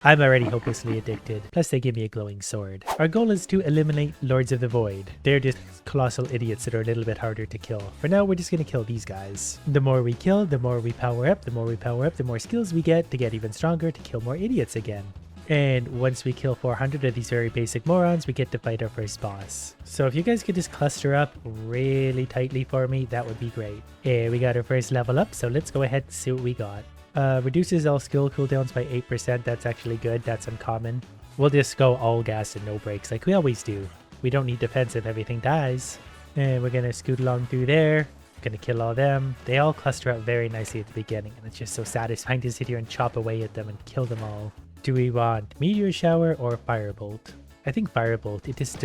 I'm already hopelessly addicted, plus they give me a glowing sword. Our goal is to eliminate Lords of the Void. They're just colossal idiots that are a little bit harder to kill. For now, we're just gonna kill these guys. The more we kill, the more we power up, the more we power up, the more skills we get to get even stronger to kill more idiots again. And once we kill 400 of these very basic morons, we get to fight our first boss. So if you guys could just cluster up really tightly for me, that would be great. And we got our first level up, so let's go ahead and see what we got. Reduces all skill cooldowns by 8%. That's actually good. That's uncommon. We'll just go all gas and no brakes like we always do. We don't need defense if everything dies. And we're going to scoot along through there. Going to kill all them. They all cluster up very nicely at the beginning. And it's just so satisfying to sit here and chop away at them and kill them all. Do we want Meteor Shower or Firebolt? I think Firebolt. It is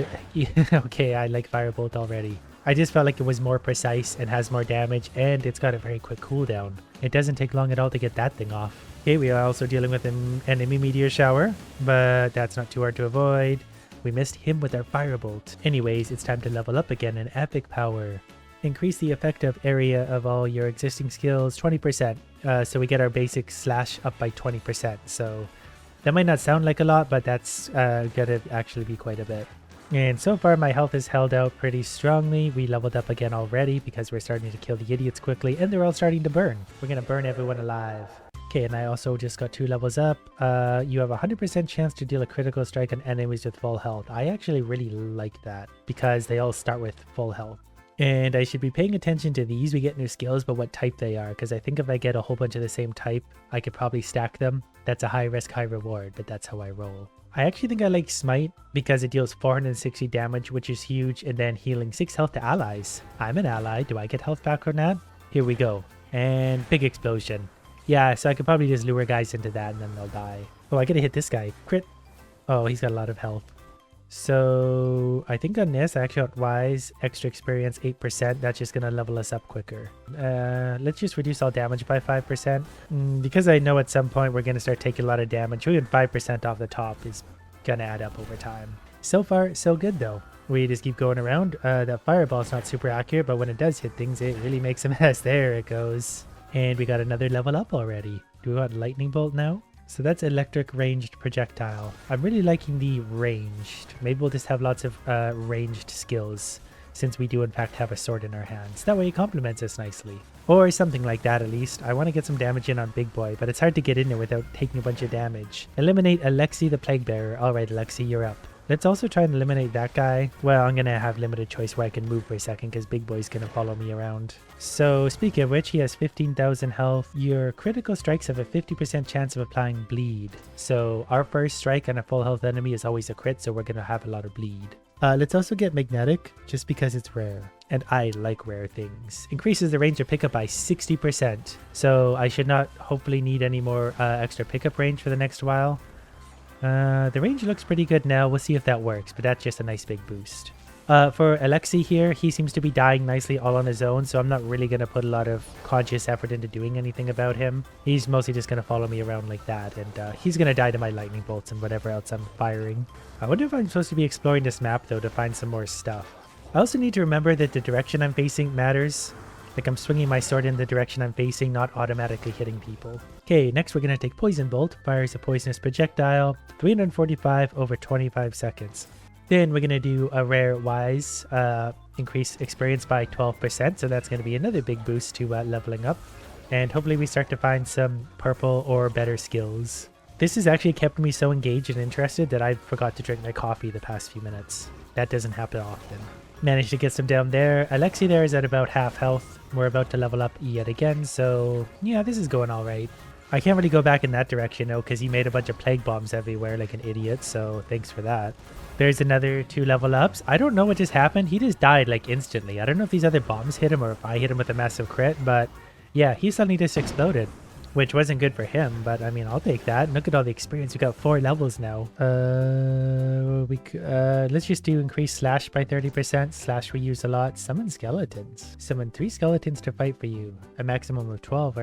okay, I like Firebolt already. I just felt like it was more precise and has more damage, and it's got a very quick cooldown. It doesn't take long at all to get that thing off. Okay, we are also dealing with an enemy Meteor Shower, but that's not too hard to avoid. We missed him with our Firebolt. Anyways, it's time to level up again in Epic Power. Increase the effective area of all your existing skills 20%. So we get our basic slash up by 20%. So that might not sound like a lot, but that's gonna actually be quite a bit. And so far my health is held out pretty strongly. We leveled up again already because we're starting to kill the idiots quickly and they're all starting to burn. We're gonna burn everyone alive. Okay, and I also just got 2 levels up. You have a 100% chance to deal a critical strike on enemies with full health. I actually really like that because they all start with full health. And I should be paying attention to these. We get new skills, but what type they are, because I think if I get a whole bunch of the same type, I could probably stack them. That's a high risk, high reward, but that's how I roll. I actually think I like Smite because it deals 460 damage, which is huge, and then healing 6 health to allies. I'm an ally. Do I get health back or not? Here we go. And big explosion. Yeah, so I could probably just lure guys into that and then they'll die. Oh, I gotta hit this guy. Crit. Oh, he's got a lot of health. So I think on this, I actually got Wise, extra experience 8%. That's just gonna level us up quicker. Let's just reduce all damage by 5%. Because I know at some point we're gonna start taking a lot of damage. Even 5% off the top is gonna add up over time. So far, so good though. We just keep going around. That fireball is not super accurate, but when it does hit things, it really makes a mess. There it goes. And we got another level up already. Do we want lightning bolt now? So that's electric ranged projectile. I'm really liking the ranged. Maybe we'll just have lots of ranged skills since we do in fact have a sword in our hands. That way it complements us nicely. Or something like that at least. I want to get some damage in on Big Boy, but it's hard to get in there without taking a bunch of damage. Eliminate Alexi the Plague Bearer. Alright Alexi, you're up. Let's also try and eliminate that guy. Well, I'm going to have limited choice where I can move for a second because Big Boy's going to follow me around. So speaking of which, he has 15,000 health. Your critical strikes have a 50% chance of applying bleed. So our first strike on a full health enemy is always a crit, so we're going to have a lot of bleed. Let's also get magnetic just because it's rare. And I like rare things. Increases the range of pickup by 60%. So I should not hopefully need any more extra pickup range for the next while. The range looks pretty good now. We'll see if that works, but that's just a nice big boost. For Alexi here, he seems to be dying nicely all on his own, so I'm not really going to put a lot of conscious effort into doing anything about him. He's mostly just going to follow me around like that, and he's going to die to my lightning bolts and whatever else I'm firing. I wonder if I'm supposed to be exploring this map, though, to find some more stuff. I also need to remember that the direction I'm facing matters. Like I'm swinging my sword in the direction I'm facing, not automatically hitting people. Okay, next we're going to take Poison Bolt. Fires a poisonous projectile. 345 over 25 seconds. Then we're going to do a rare Wise. Increase experience by 12%. So that's going to be another big boost to leveling up. And hopefully we start to find some purple or better skills. This has actually kept me so engaged and interested that I forgot to drink my coffee the past few minutes. That doesn't happen often. Managed to get some down there. Alexi there is at about half health. We're about to level up yet again, so yeah, this is going all right. I can't really go back in that direction though, because he made a bunch of plague bombs everywhere like an idiot, so thanks for that. There's another 2 level ups. I don't know what just happened. He just died like instantly. I don't know if these other bombs hit him or if I hit him with a massive crit, but yeah, he suddenly just exploded. Which wasn't good for him, but I mean, I'll take that. Look at all the experience. We got 4 levels now. Let's just do increase slash by 30%. Slash we use a lot. Summon skeletons. Summon 3 skeletons to fight for you. A maximum of 12.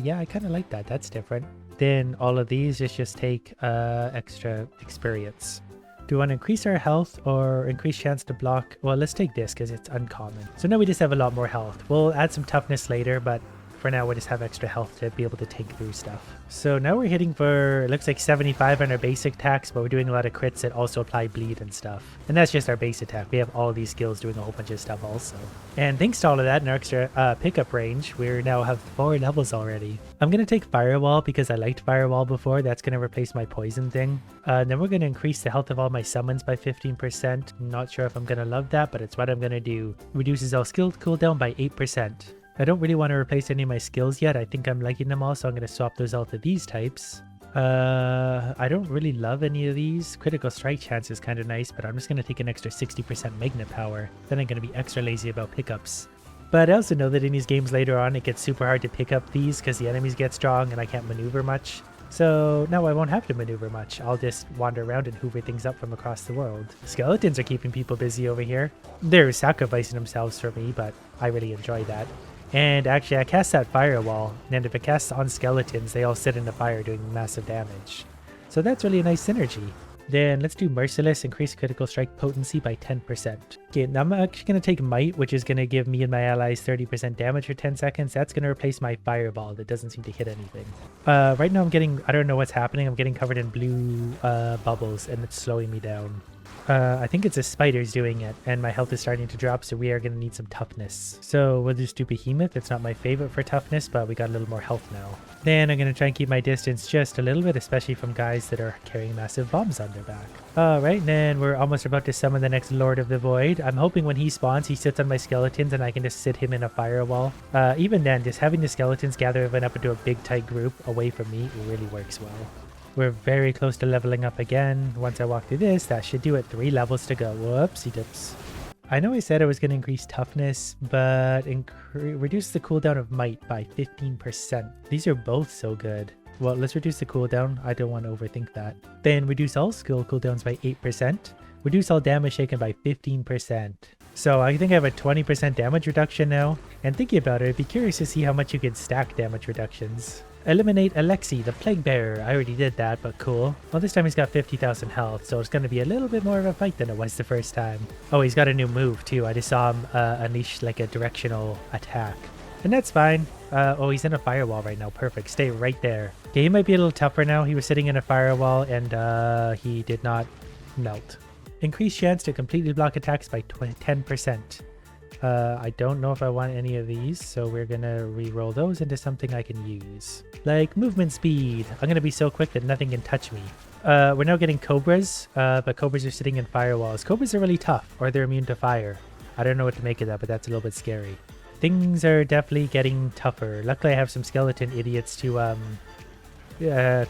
Yeah, I kind of like that. That's different. Then all of these is just take extra experience. Do we want to increase our health or increase chance to block? Well, let's take this because it's uncommon. So now we just have a lot more health. We'll add some toughness later, but for now we'll just have extra health to be able to tank through stuff. So now we're hitting for, it looks like 75 on our basic attacks, but we're doing a lot of crits that also apply bleed and stuff. And that's just our base attack. We have all these skills doing a whole bunch of stuff also. And thanks to all of that and our extra pickup range, we now have 4 levels already. I'm going to take Firewall because I liked Firewall before. That's going to replace my poison thing. Then we're going to increase the health of all my summons by 15%. Not sure if I'm going to love that, but it's what I'm going to do. Reduces all skill cooldown by 8%. I don't really want to replace any of my skills yet. I think I'm liking them all, so I'm going to swap those out to these types. I don't really love any of these. Critical strike chance is kind of nice, but I'm just going to take an extra 60% magnet power. Then I'm going to be extra lazy about pickups. But I also know that in these games later on, it gets super hard to pick up these because the enemies get strong and I can't maneuver much. So now I won't have to maneuver much. I'll just wander around and hoover things up from across the world. Skeletons are keeping people busy over here. They're sacrificing themselves for me, but I really enjoy that. And actually, I cast that Firewall, and if it casts on skeletons, they all sit in the fire doing massive damage. So that's really a nice synergy. Then let's do Merciless, increase critical strike potency by 10%. Okay, now I'm actually going to take Might, which is going to give me and my allies 30% damage for 10 seconds. That's going to replace my Fireball that doesn't seem to hit anything. Right now I'm getting, I don't know what's happening, I'm getting covered in blue bubbles and it's slowing me down. I think it's the spiders doing it, and my health is starting to drop, so we are going to need some toughness. So we'll just do Behemoth. It's not my favorite for toughness, but we got a little more health now. Then I'm going to try and keep my distance just a little bit, especially from guys that are carrying massive bombs on their back. Alright, then we're almost about to summon the next Lord of the Void. I'm hoping when he spawns, he sits on my skeletons and I can just sit him in a firewall. Even then, just having the skeletons gather everyone up into a big tight group away from me, it really works well. We're very close to leveling up again. Once I walk through this, that should do it. 3 levels to go. Whoopsie dips. I know I said I was going to increase toughness, but reduce the cooldown of might by 15%. These are both so good. Well, let's reduce the cooldown. I don't want to overthink that. Then reduce all skill cooldowns by 8%. Reduce all damage taken by 15%. So I think I have a 20% damage reduction now. And thinking about it, I'd be curious to see how much you can stack damage reductions. Eliminate Alexi, the Plague Bearer. I already did that, but cool. Well, this time he's got 50,000 health, so it's going to be a little bit more of a fight than it was the first time. Oh, he's got a new move, too. I just saw him unleash, like, a directional attack. And that's fine. Oh, he's in a firewall right now. Perfect. Stay right there. Okay, he might be a little tougher now. He was sitting in a firewall, and he did not melt. Increase chance to completely block attacks by 10%. I don't know if I want any of these, so we're gonna re-roll those into something I can use. Like movement speed. I'm gonna be so quick that nothing can touch me. We're now getting Cobras, but Cobras are sitting in firewalls. Cobras are really tough, or they're immune to fire. I don't know what to make of that, but that's a little bit scary. Things are definitely getting tougher. Luckily I have some skeleton idiots to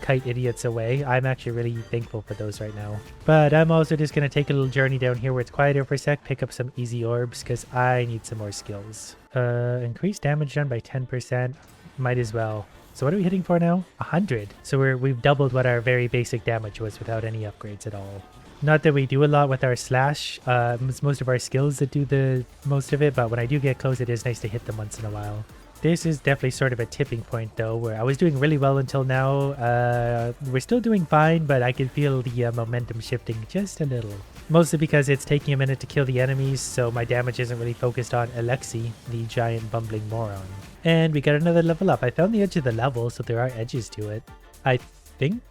kite idiots away. I'm actually really thankful for those right now. But I'm also just going to take a little journey down here where it's quieter for a sec, pick up some easy orbs because I need some more skills. Increase damage done by 10%. Might as well. So what are we hitting for now? 100. So we've doubled what our very basic damage was without any upgrades at all. Not that we do a lot with our slash. It's most of our skills that do the most of it, but when I do get close, it is nice to hit them once in a while. This is definitely sort of a tipping point though, where I was doing really well until now. We're still doing fine, but I can feel the momentum shifting just a little. Mostly because it's taking a minute to kill the enemies, so my damage isn't really focused on Alexi, the giant bumbling moron. And we got another level up. I found the edge of the level, so there are edges to it. I think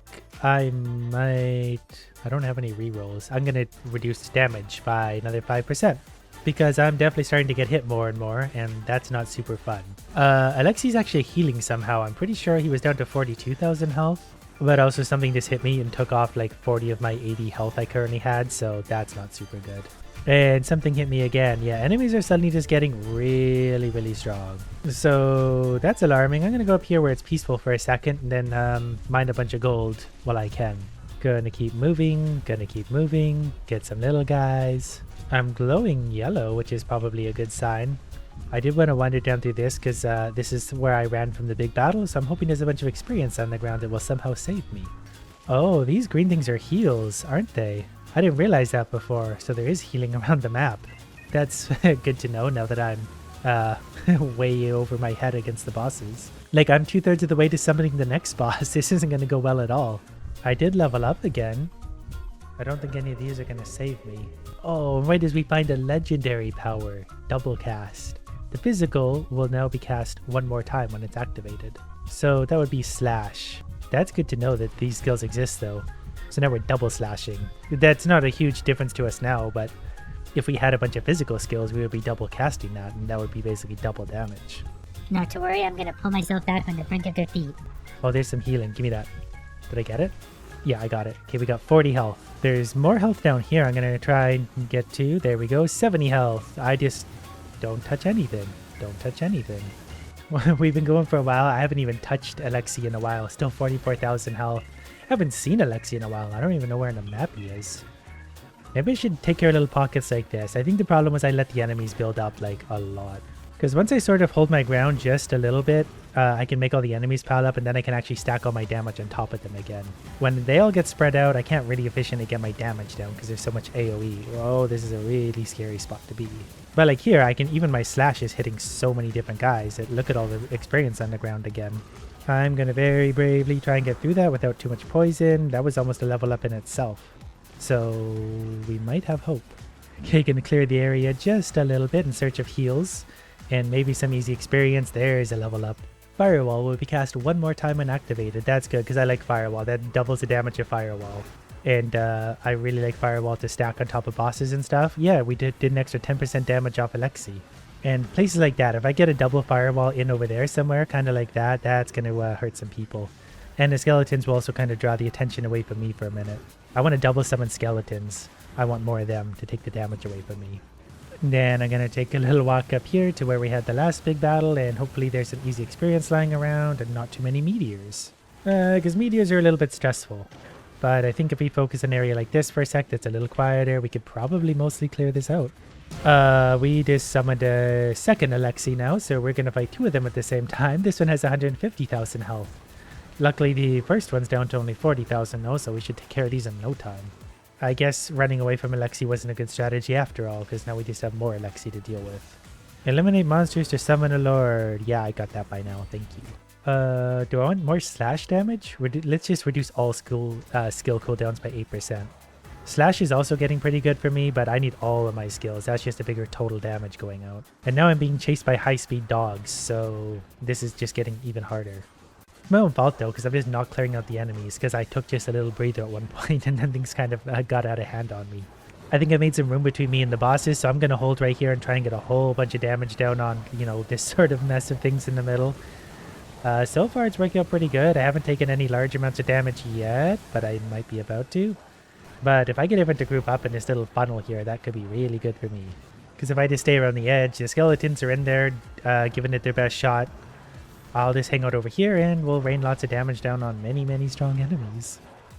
I might... I don't have any rerolls. I'm going to reduce damage by another 5%. Because I'm definitely starting to get hit more and more, and that's not super fun. Alexi's actually healing somehow. I'm pretty sure he was down to 42,000 health. But also something just hit me and took off like 40 of my 80 health I currently had, so that's not super good. And something hit me again. Yeah, enemies are suddenly just getting really, really strong. So that's alarming. I'm going to go up here where it's peaceful for a second, and then mine a bunch of gold while I can. Gonna keep moving, get some little guys. I'm glowing yellow, which is probably a good sign. I did want to wander down through this because this is where I ran from the big battle, so I'm hoping there's a bunch of experience on the ground that will somehow save me. Oh, these green things are heals, aren't they? I didn't realize that before, so there is healing around the map. That's good to know now that I'm way over my head against the bosses. Like, I'm 2/3 of the way to summoning the next boss. This isn't going to go well at all. I did level up again. I don't think any of these are going to save me. Oh, right as we find a legendary power. Double cast. The physical will now be cast one more time when it's activated. So that would be slash. That's good to know that these skills exist though. So now we're double slashing. That's not a huge difference to us now, but if we had a bunch of physical skills, we would be double casting that, and that would be basically double damage. Not to worry, I'm gonna pull myself back on the front of their feet. Oh, there's some healing. Give me that. Did I get it? Yeah, I got it. Okay, we got 40 health. There's more health down here I'm gonna try and get to. There we go, 70 health. I just don't touch anything. Don't touch anything. We've been going for a while. I haven't even touched Alexi in a while. Still 44,000 health. Haven't seen Alexi in a while. I don't even know where on the map he is. Maybe I should take care of little pockets like this. I think the problem was I let the enemies build up like a lot. Because once I sort of hold my ground just a little bit, I can make all the enemies pile up and then I can actually stack all my damage on top of them again. When they all get spread out, I can't really efficiently get my damage down because there's so much AoE. Oh, this is a really scary spot to be. But like here, I can even my slash is hitting so many different guys. Look at all the experience on the ground again. I'm going to very bravely try and get through that without too much poison. That was almost a level up in itself. So we might have hope. Okay, gonna clear the area just a little bit in search of heals. And maybe some easy experience. There's a level up. Firewall will be cast one more time when activated. That's good because I like Firewall. That doubles the damage of Firewall. And I really like Firewall to stack on top of bosses and stuff. Yeah, we did an extra 10% damage off Alexi. And places like that, if I get a double Firewall in over there somewhere, kind of like that, that's going to hurt some people. And the skeletons will also kind of draw the attention away from me for a minute. I want to double summon skeletons. I want more of them to take the damage away from me. Then I'm going to take a little walk up here to where we had the last big battle, and hopefully there's some easy experience lying around and not too many meteors. Because meteors are a little bit stressful. But I think if we focus an area like this for a sec that's a little quieter, we could probably mostly clear this out. We just summoned a second Alexi now, so we're going to fight two of them at the same time. This one has 150,000 health. Luckily the first one's down to only 40,000 though, so we should take care of these in no time. I guess running away from Alexi wasn't a good strategy after all, because now we just have more Alexi to deal with. Eliminate monsters to summon a lord. Yeah, I got that by now, thank you. Do I want more slash damage? Let's just reduce all skill cooldowns by 8%. Slash is also getting pretty good for me, but I need all of my skills. That's just a bigger total damage going out. And now I'm being chased by high-speed dogs, so this is just getting even harder. It's my own fault though, because I'm just not clearing out the enemies, because I took just a little breather at one point and then things kind of got out of hand on me. I think I made some room between me and the bosses, so I'm going to hold right here and try and get a whole bunch of damage down on, you know, this sort of mess of things in the middle. So far it's working out pretty good. I haven't taken any large amounts of damage yet, but I might be about to. But if I get everyone to group up in this little funnel here, that could be really good for me. Because if I just stay around the edge, the skeletons are in there, giving it their best shot. I'll just hang out over here and we'll rain lots of damage down on many, many strong enemies.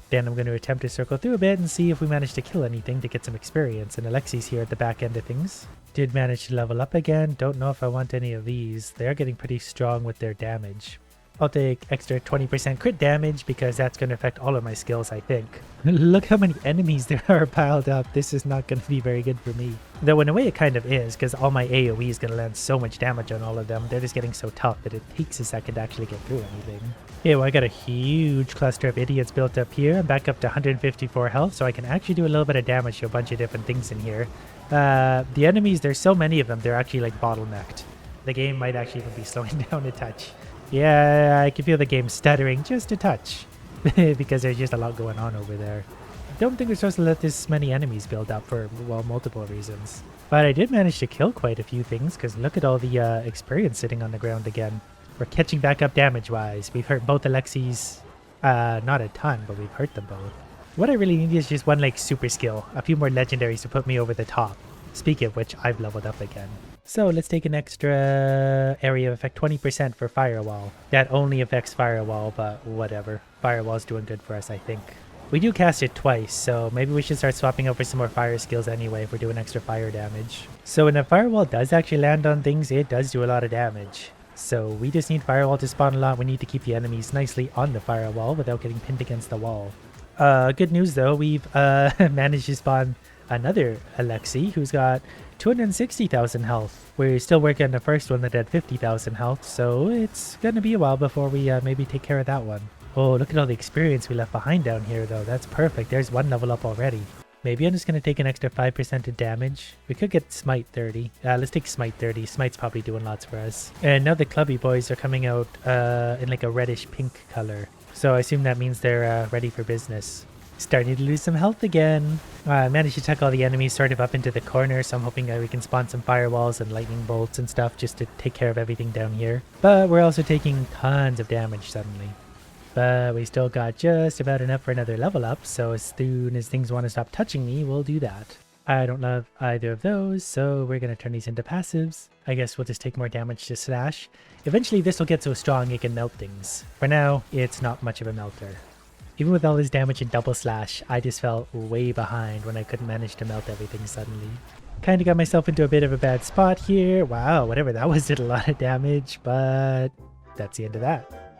Then I'm going to attempt to circle through a bit and see if we manage to kill anything to get some experience. And Alexi's here at the back end of things. Did manage to level up again. Don't know if I want any of these. They're getting pretty strong with their damage. I'll take extra 20% crit damage because that's going to affect all of my skills, I think. Look how many enemies there are piled up. This is not going to be very good for me. Though in a way it kind of is, because all my AoE is going to land so much damage on all of them. They're just getting so tough that it takes a second to actually get through anything. Yeah, well, I got a huge cluster of idiots built up here. I'm back up to 154 health, so I can actually do a little bit of damage to a bunch of different things in here. The enemies, there's so many of them, they're actually like bottlenecked. The game might actually even be slowing down a touch. Yeah, I can feel the game stuttering just a touch because there's just a lot going on over there. I don't think we're supposed to let this many enemies build up for, well, multiple reasons. But I did manage to kill quite a few things because look at all the experience sitting on the ground again. We're catching back up damage-wise. We've hurt both Alexis, not a ton, but we've hurt them both. What I really need is just one like super skill, a few more legendaries to put me over the top. Speaking of which, I've leveled up again. So let's take an extra area of effect 20% for Firewall. That only affects Firewall, but whatever. Firewall's doing good for us, I think. We do cast it twice, so maybe we should start swapping over some more fire skills anyway if we're doing extra fire damage. So when a Firewall does actually land on things, it does do a lot of damage. So we just need Firewall to spawn a lot. We need to keep the enemies nicely on the Firewall without getting pinned against the wall. Good news though, we've managed to spawn another Alexi who's got 260,000 health. We're still working on the first one that had 50,000 health, so it's gonna be a while before we maybe take care of that one. Oh, look at all the experience we left behind down here though. That's perfect. There's one level up already. Maybe I'm just going to take an extra 5% of damage. We could get Smite 30. Let's take Smite 30. Smite's probably doing lots for us. And now the Clubby boys are coming out in like a reddish pink color. So I assume that means they're ready for business. Starting to lose some health again. I managed to tuck all the enemies sort of up into the corner, so I'm hoping that we can spawn some firewalls and lightning bolts and stuff just to take care of everything down here. But we're also taking tons of damage suddenly. But we still got just about enough for another level up, so as soon as things want to stop touching me, we'll do that. I don't love either of those, so we're going to turn these into passives. I guess we'll just take more damage to slash. Eventually this will get so strong it can melt things. For now, it's not much of a melter. Even with all this damage and double slash, I just fell way behind when I couldn't manage to melt everything suddenly. Kinda got myself into a bit of a bad spot here. Wow, whatever that was did a lot of damage, but that's the end of that.